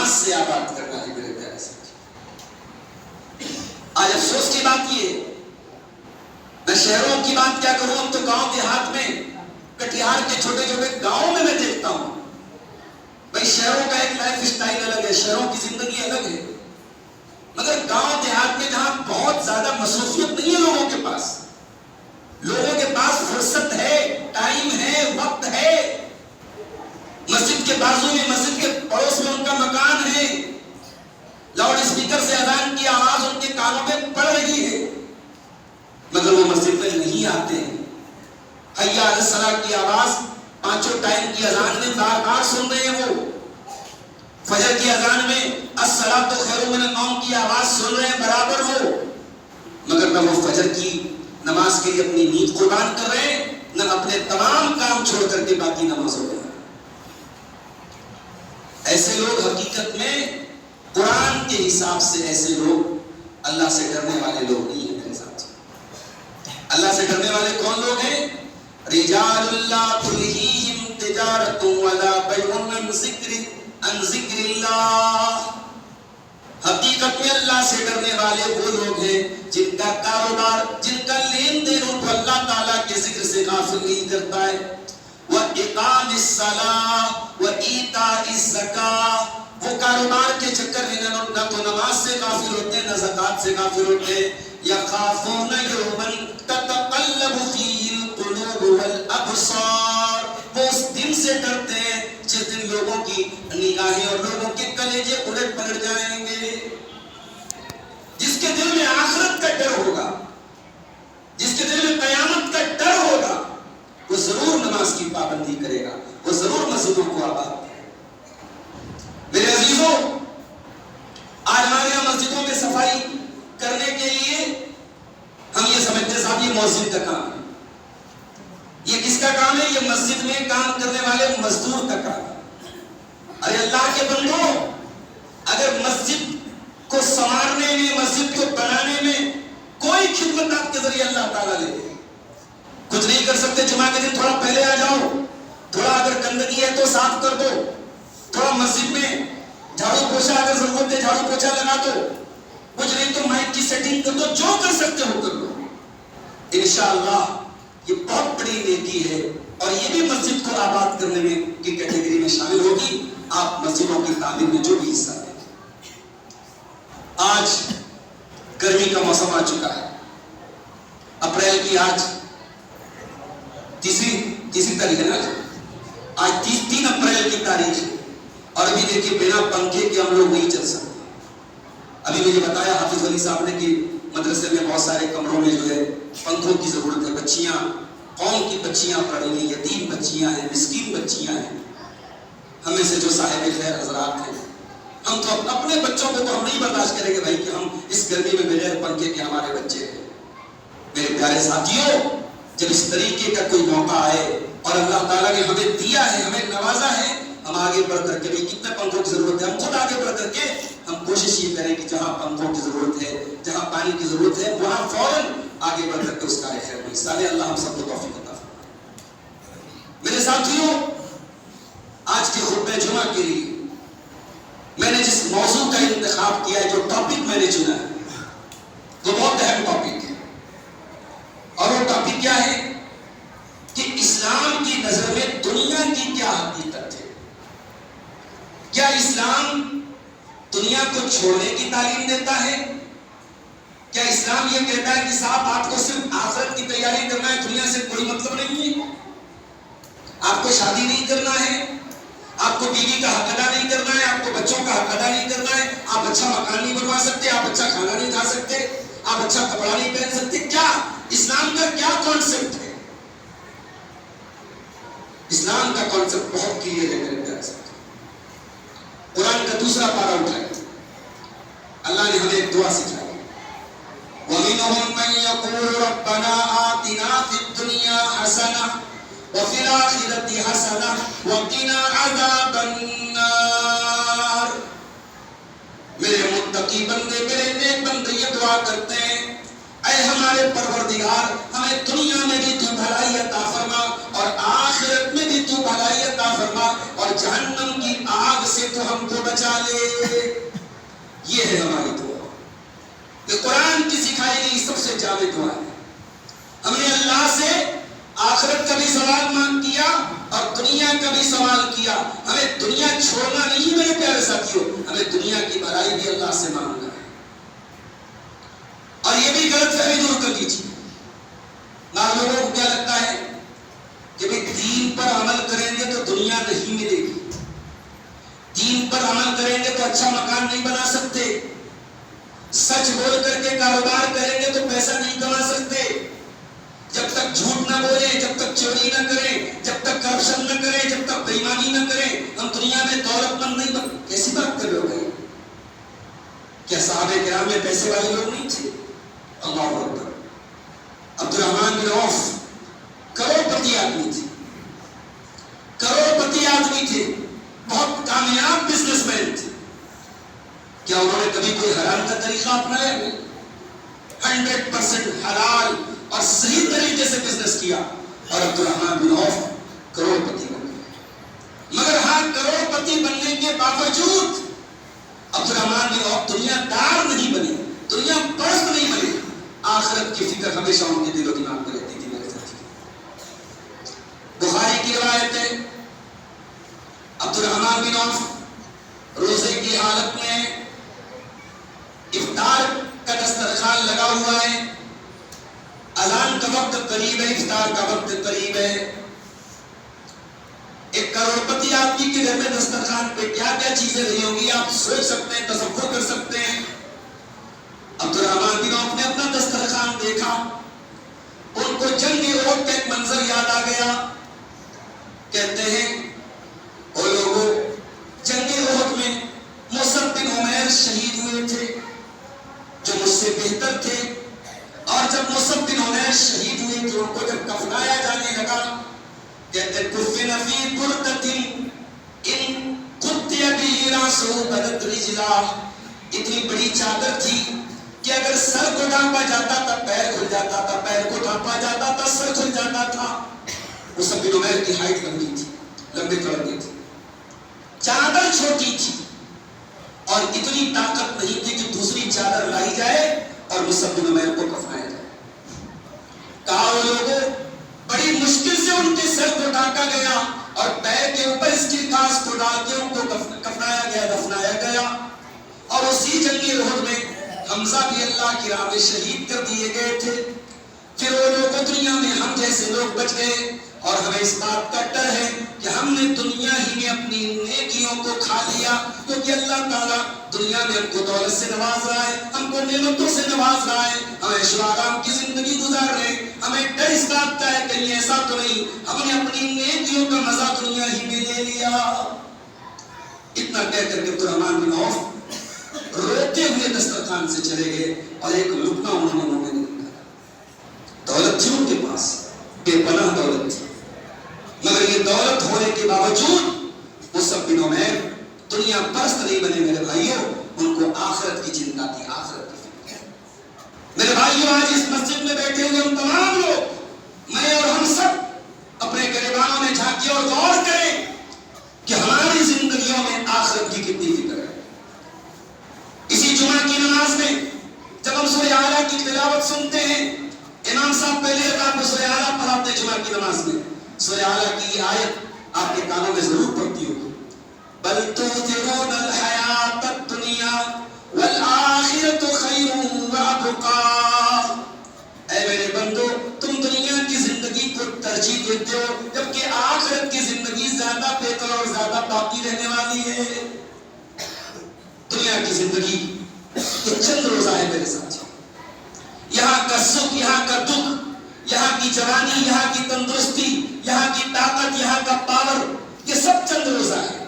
نماز سے آباد کرنا ہے میرے پیارے ساتھی۔ آج افسوس کی بات یہ ہے، میں شہروں کی بات کیا کروں، اب تو گاؤں دیہات میں، کٹیہار کے چھوٹے چھوٹے گاؤں میں دیکھتا ہوں بھائی شہروں کا ایک لائف سٹائل الگ ہے، شہروں کی زندگی الگ ہے، مگر گاؤں دیہات میں جہاں بہت زیادہ مصروفیت نہیں ہے لوگوں کے پاس فرصت ہے، ٹائم ہے، وقت ہے، مسجد کے بازو میں، مسجد کے پڑوس میں ان کا مکان ہے، لاؤڈ اسپیکر سے اذان کی آواز ان کے کانوں میں پڑ رہی ہے، مگر وہ مسجد میں نہیں آتے ہیں۔ حی علی الصلاۃ کی آواز پانچوں ٹائم کی اذان میں بار بار سن رہے ہیں، وہ فجر کی اذان میں الصلاۃ خیر من النوم کی آواز سن رہے ہیں برابر ہو، مگر نہ وہ فجر کی نماز کے لیے اپنی نیند قربان کر رہے ہیں، نہ اپنے تمام کام چھوڑ کر کے باقی نمازوں میں۔ ایسے لوگ حقیقت میں قرآن کے حساب سے ایسے لوگ اللہ سے ڈرنے والے لوگ نہیں ہیں میرے ساتھ۔ اللہ سے ڈرنے والے کون لوگ ہیں؟ رجال لا تلہیہم تجارت ولا بیع عن ذکر اللہ۔ حقیقت میں اللہ سے ڈرنے والے وہ لوگ ہیں جن کا کاروبار، جن کا لین دین ان کو اللہ تعالیٰ کے ذکر سے غافل نہیں کرتا ہے۔ وَإِقَامِ الصَّلَاةِ وَإِيتَاءِ الزَّكَاةِ، وہ کاروبار کے چکر میں نہ تو نماز سے غافل ہوتے ہیں، نہ زکوٰۃ سے غافل ہوتے ہیں۔ يَخَافُونَ يَوْمًا تَتَقَلَّبُ فِيهِ الْقُلُوبُ وَالْأَبْصَارُ، وہ اس دن سے ڈرتے ہیں جس دن لوگوں کی نگاہیں اور لوگوں کے کلیجے الٹ پلٹ جائیں گے۔ جس کے دل میں آخرت کا ڈر ہوگا، جس کے دل میں قیامت کا ڈر ہوگا، وہ ضرور نماز کی پابندی کرے گا، وہ ضرور مسجدوں کو آباد کرے گا۔ میرے عزیزوں، آج ہمارے یہاں مسجدوں میں صفائی کرنے کے لیے ہم یہ سمجھتے صاحب یہ مؤذن کا کام ہے، یہ کس کا کام ہے؟ یہ مسجد میں کام کرنے والے مزدور کا کام ہے۔ ارے اللہ کے بندو، اگر مسجد کو سنوارنے میں، مسجد کو بنانے میں کوئی خدمت آپ کے ذریعے اللہ تعالیٰ لے دے، کچھ نہیں کر سکتے، جمعہ کے دن تھوڑا پہلے آ جاؤ، تھوڑا اگر گندگی ہے تو صاف کر دو، تھوڑا مسجد میں جھاڑو پوچھا اگر ضرورت ہے جھاڑو پوچھا لگا دو، کچھ نہیں تو مائک کی سیٹنگ کر دو، جو کر سکتے ہو کر دو۔ انشاءاللہ یہ بہت بڑی نیکی ہے، اور یہ بھی مسجد کو آباد کرنے میں کی کیٹیگری میں شامل ہوگی، آپ مسجدوں کی تعمیر میں جو بھی حصہ لیں۔ آج گرمی کا موسم آ چکا ہے، اپریل کی آج تیسری تاریخ ہے نا، آج 3 اپریل کی تاریخ ہے، اور ابھی دیکھیے بنا پنکھے کے ہم لوگ نہیں چل سکتے۔ ابھی مجھے بتایا حافظ علی صاحب نے کہ مدرسے میں بہت سارے کمروں میں جو ہے پنکھوں کی ضرورت ہے، بچیاں، قوم کی بچیاں پڑھ رہی ہیں، یتیم بچیاں ہیں، مسکین بچیاں ہیں۔ ہمیں سے جو صاحب خیر حضرات ہیں، ہم تو اپنے بچوں کو تو ہم نہیں برداشت کریں گے بھائی کہ ہم اس گرمی میں بغیر پنکھے کے ہمارے بچے ہیں۔ میرے پیارے ساتھیوں، جب اس طریقے کا کوئی موقع آئے اور اللہ تعالیٰ نے ہمیں دیا ہے، ہمیں نوازا ہے، ہم آگے بڑھ کر کے بھی کتنے پنکھوں کی ضرورت ہے، ہم خود آگے بڑھ کر کے ہم کوشش یہ کریں کہ جہاں پنکھوں کی ضرورت ہے، جہاں پانی کی ضرورت ہے، وہاں فوراً آگے بڑھ کر کے اس کا خیر میں حصہ لیں۔ اللہ ہم سب کو توفیق عطا فرمائے۔ میرے ساتھیوں، آج کے خطبہ جمعہ کے لیے میں نے جس موضوع کا انتخاب کیا ہے، جو ٹاپک میں نے چنا ہے، وہ بہت اہم ٹاپک ہے، اور وہ ٹاپک کیا ہے کہ اسلام کی نظر میں دنیا کی کیا حقیقت ہے؟ کیا اسلام دنیا کو چھوڑنے کی تعلیم دیتا ہے؟ کیا اسلام یہ کہتا ہے کہ صاحب آپ کو صرف آخرت کی تیاری کرنا ہے، دنیا سے کوئی مطلب نہیں ہے، آپ کو شادی نہیں کرنا ہے، آپ کو بیوی کا حق ادا نہیں کرنا ہے، آپ کو بچوں کا حق ادا نہیں کرنا ہے، آپ اچھا مکان نہیں بنوا سکتے، آپ اچھا کھانا نہیں کھا سکتے، آپ اچھا کپڑا نہیں پہن سکتے؟ کیا اسلام کا کیا کانسیپٹ ہے؟ اسلام کا کانسیپٹ بہت کلیئر ہے میرے پیارے ساتھ۔ قرآن کا دوسرا پارہ اٹھائے، اللہ نے ہمیں ایک دعا سکھائی، وَمِنْهُمْ مَنْ يَقُولُ رَبَّنَا آتِنَا فِي الدُّنْيَا حَسَنَةً وَفِي الْآخِرَةِ حَسَنَةً وَقِنَا عَذَابَ النَّارِ۔ میرے متقی بندے، میرے نیک بندے یہ دعا کرتے ہیں، اے اے ہمارے پروردگار ہمیں دنیا میں بھی تو بھلائی عطا فرما اور آخرت میں بھی تو بھلائی عطا فرما اور جہنم کی آگ سے تو ہم کو بچا لے. یہ ہے ہماری دعا. یہ قرآن کی سکھائی گئی سب سے جامع دعا ہے. ہم نے اللہ سے آخرت کا بھی سوال مانگ کیا اور دنیا کا بھی سوال کیا. ہمیں دنیا چھوڑنا نہیں میرے پیارے ساتھیوں, ہمیں دنیا کی بھلائی بھی اللہ سے مانگنا ہے. اور یہ بھی غلط فہمی دور کر لیجیے. لوگوں کو کیا لگتا ہے کہ بھئی دین پر عمل کریں گے تو دنیا نہیں ملے گی, دین پر عمل کریں گے تو اچھا مکان نہیں بنا سکتے, سچ بول کر کے کاروبار کریں گے تو پیسہ نہیں کما سکتے, جب تک جھوٹ نہ بولیں, جب تک چوری نہ کریں, جب تک کرپشن نہ کریں, جب تک بے ایمانی نہ کریں, ہم دنیا میں دولت مند نہیں بن. کیسی بات کر رہے ہو بھائی؟ کیا صحابہ کرام میں پیسے والے لوگ نہیں تھے؟ اللہ اکبر. عبد الرحمن بن عوف کروڑپتی آدمی تھے, کروڑپتی آدمی تھے, بہت کامیاب بزنس مین تھے. کیا انہوں نے کبھی کوئی حرام کا طریقہ اپنایا؟ 100% حلال اور صحیح طریقے سے بزنس کیا اور عبد الرحمن بن عوف کروڑپتی بن گئے. مگر ہاں کروڑپتی بننے کے باوجود عبد الرحمن بن عوف دنیا دار نہیں بنے, دنیا پرست نہیں بنے. آخرت کی فکر ہمیشہ ان کے دل و دماغ میں رہتی تھی میرے ساتھی. بخاری کی روایت ہے عبد الرحمن بن عوف روزے کی حالت میں افطار کا دسترخوان لگا ہوا ہے, اذان کا وقت قریب ہے, افطار کا وقت قریب ہے. ایک کروڑپتی آدمی کے گھر میں دسترخوان پہ کیا کیا چیزیں رہی ہوں گی آپ سوچ سکتے ہیں, تصور کر سکتے ہیں. عبد الرحمن بن عوف نے اپنا دسترخوان دیکھا, ان کو جنگ احد کا ایک منظر یاد آ گیا. کہتے ہیں وہ لوگوں جنگ احد میں مصعب بن عمیر شہید ہوئے تھے جو مجھ سے بہتر تھے, اور جب مصعب بن عمیر شہید ہوئے تھے ان کو جب کفنایا جانے لگا کہتے کفن فی بردۃ ان قطع به راسه بدت رجلاه, اتنی بڑی چادر تھی کہ اگر سر کو ڈھانپا جاتا تھا پیر کھل جاتا تھا, پیر کو ڈھانپا جاتا تھا سر کھل جاتا تھا. مصعب بن عمیر کی ہائٹ لمبی تھی, لمبی چوڑی تھی, چادر چھوٹی تھی اور اتنی طاقت نہیں تھی کہ دوسری چادر لائی جائے اور مصعب بن عمیر کو کفنایا جائے. کہا وہ لوگوں بڑی مشکل سے ان کے سر کو ڈھانکا گیا اور پیر کے اوپر اس کی کاس کو ڈال کے ان کو کفنایا گیا, دفنایا گیا. اور اسی جنگ احد میں حمزہ بھی اللہ کی راہ میں شہید کر دیے گئے تھے. پھر وہ لوگ دنیا میں ہم جیسے لوگ بچ گئے اور ہمیں اس بات کا ڈر ہے کہ ہم نے دنیا ہی میں اپنی نیکیوں کو کھا لیا, کیونکہ اللہ تعالیٰ دنیا میں ہم کو دولت سے نواز رہا ہے, ہم کو نعمتوں سے نواز رہا ہے, ہم عیش و آرام کی زندگی گزار رہے ہیں. ہمیں ڈر اس بات کا ہے کہیں ایسا تو نہیں ہم نے اپنی نیکیوں کا مزہ دنیا ہی میں لے لیا. اتنا کہہ کر کے عبد الرحمن بن عوف روتے ہوئے دسترخوان سے چلے گئے اور ایک لقمہ انہوں نے منہ میں نہیں ڈالا. دولت تھی ان کے پاس, بے پناہ دولت تھی, مگر یہ دولت ہونے کے باوجود مصعب بن عمیر دنیا پرست نہیں بنے. میرے بھائیوں ان کو آخرت کی چنتا تھی, آخرت کی فکر. میرے بھائیوں آج اس مسجد میں بیٹھے ہوئے ہم تمام لوگ, میں اور ہم سب اپنے گریبانوں میں جھانکیں اور غور کریں کہ ہماری زندگیوں میں آخرت کی کتنی فکر ہے. اسی جمعہ کی نماز میں جب ہم سورہ اعلیٰ کی تلاوت سنتے ہیں, امام صاحب پہلے رکعت میں سورہ اعلیٰ پڑھاتے ہیں جمعہ کی نماز میں. سورہ اعلیٰ کی یہ آیت آپ کے کانوں میں ضرور پڑتی ہوگی, بل تؤثرون الحیات الدنیا والآخرۃ خیر وابقیٰ. اے میرے بندو تم دنیا کی زندگی کو ترجیح دیتے ہو جبکہ آخرت کی زندگی زیادہ بہتر اور زیادہ باقی رہنے والی ہے. دنیا کی زندگی یہ چند روزہ ہے میرے ساتھ, یہاں کا سکھ, یہاں کا دکھ, یہاں کی جوانی, یہاں کی تندرستی, یہاں کی طاقت, یہاں کا پاور, یہ سب چند روزہ ہے.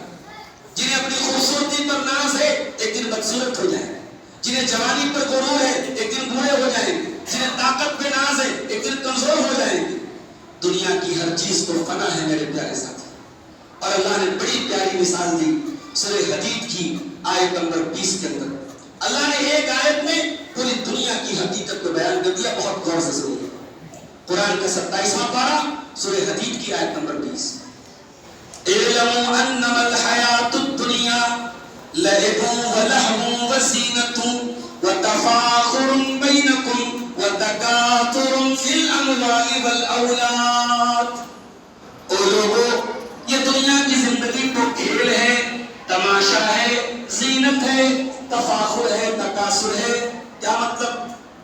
جنہیں اپنی خوبصورتی پر ناز ہے ایک دن بدصورت ہو جائیں گے, جنہیں جوانی پر غرور ہے ایک دن بوڑھے ہو جائیں گے, جنہیں طاقت پہ ناز ہے ایک دن کمزور ہو جائیں گے. دنیا کی ہر چیز کو فنا ہے میرے پیارے ساتھی. اور اللہ نے بڑی پیاری مثال دی سورہ حدید کی آیت نمبر 20 کے اندر. اللہ نے ایک آیت میں پوری دنیا کی حقیقت کو بیان کر دیا. بہت غور سے سنیے. قرآن کا 27واں پارہ سورہ حدید کی آیت نمبر 20. اعلموا انما الحیات الدنیا لعب ولہو وزینۃ وتفاخر بینکم وتکاثر فی الاموال والاولاد. او لوگو، یہ دنیا کی زندگی تو کھیل ہے، تماشا ہے، زینت ہے، تفاخر ہے، تکاثر ہے. کیا مطلب؟